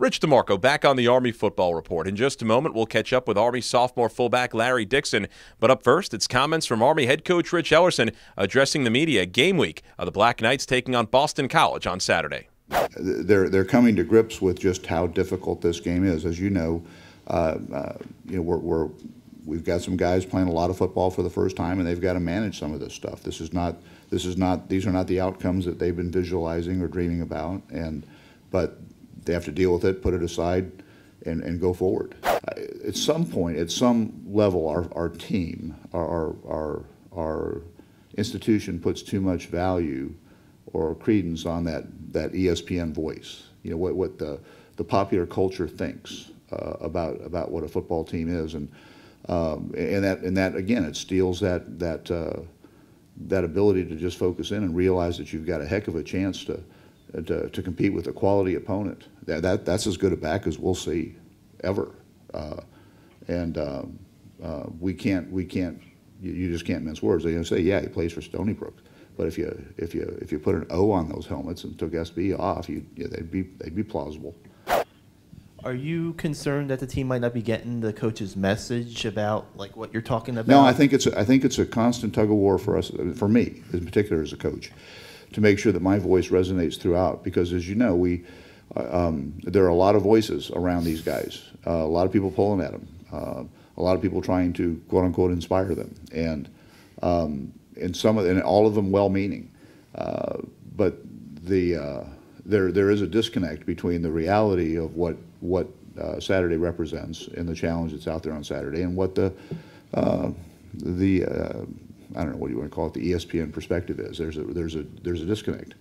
Rich DeMarco back on the Army Football Report. In just a moment, we'll catch up with Army sophomore fullback Larry Dixon. But up first, it's comments from Army head coach Rich Ellerson addressing the media game week of the Black Knights taking on Boston College on Saturday. They're coming to grips with just how difficult this game is. As you know, we've got some guys playing a lot of football for the first time, and they've got to manage some of this stuff. These are not the outcomes that they've been visualizing or dreaming about, but they have to deal with it, put it aside, and go forward. At some point, at some level, our team, our institution puts too much value or credence on that ESPN voice. You know what the popular culture thinks about what a football team is, and that again, it steals that ability to just focus in and realize that you've got a heck of a chance to compete with a quality opponent. That's as good a back as we'll see ever, we can't. You just can't mince words. They're going to say, yeah, he plays for Stony Brook, but if you put an O on those helmets and took SB off, they'd be plausible. Are you concerned that the team might not be getting the coach's message about like what you're talking about? No, I think it's a constant tug of war for us, for me in particular as a coach, to make sure that my voice resonates throughout. Because as you know, there are a lot of voices around these guys, a lot of people pulling at them, a lot of people trying to quote unquote inspire them, and all of them well-meaning, but there is a disconnect between the reality of what Saturday represents and the challenge that's out there on Saturday, and what I don't know what you want to call it, the ESPN perspective is. There's a disconnect,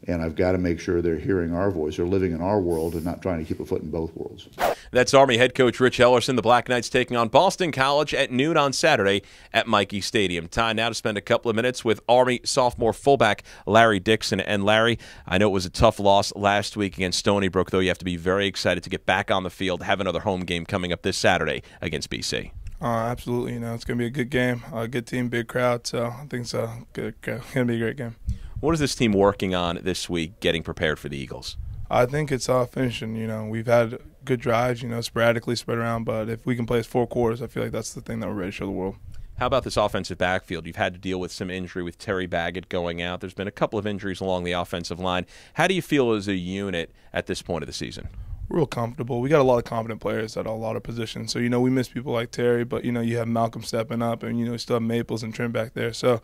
and I've got to make sure they're hearing our voice, they're living in our world, and not trying to keep a foot in both worlds. That's Army head coach Rich Ellerson. The Black Knights taking on Boston College at noon on Saturday at Michie Stadium. Time now to spend a couple of minutes with Army sophomore fullback Larry Dixon. And Larry, I know it was a tough loss last week against Stony Brook, though you have to be very excited to get back on the field, have another home game coming up this Saturday against BC. Absolutely. It's going to be a good game, a good team, big crowd, so I think it's going to be a great game. What is this team working on this week getting prepared for the Eagles? I think it's finishing. We've had good drives, sporadically spread around, but if we can play 4 quarters, I feel like that's the thing that we're ready to show the world. How about this offensive backfield? You've had to deal with some injury with Terry Baggett going out. There's been a couple of injuries along the offensive line. How do you feel as a unit at this point of the season? Real comfortable. We got a lot of competent players at a lot of positions. So, we miss people like Terry, but, you have Malcolm stepping up, and, you still have Maples and Trim back there. So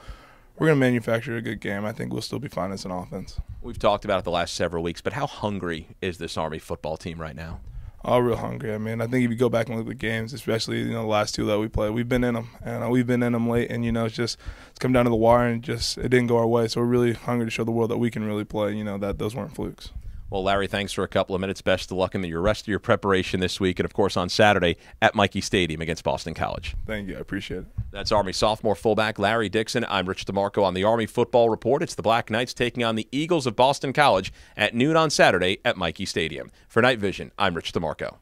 we're going to manufacture a good game. I think we'll still be fine as an offense. We've talked about it the last several weeks, but how hungry is this Army football team right now? Oh, real hungry. I think if you go back and look at the games, especially the last 2 that we played, we've been in them, and we've been in them late, and it's come down to the wire, and it didn't go our way. So we're really hungry to show the world that we can really play. That those weren't flukes. Well, Larry, thanks for a couple of minutes. Best of luck in your rest of your preparation this week, and of course on Saturday at Michie Stadium against Boston College. Thank you. I appreciate it. That's Army sophomore fullback Larry Dixon. I'm Rich DeMarco on the Army Football Report. It's the Black Knights taking on the Eagles of Boston College at noon on Saturday at Michie Stadium. For Night Vision, I'm Rich DeMarco.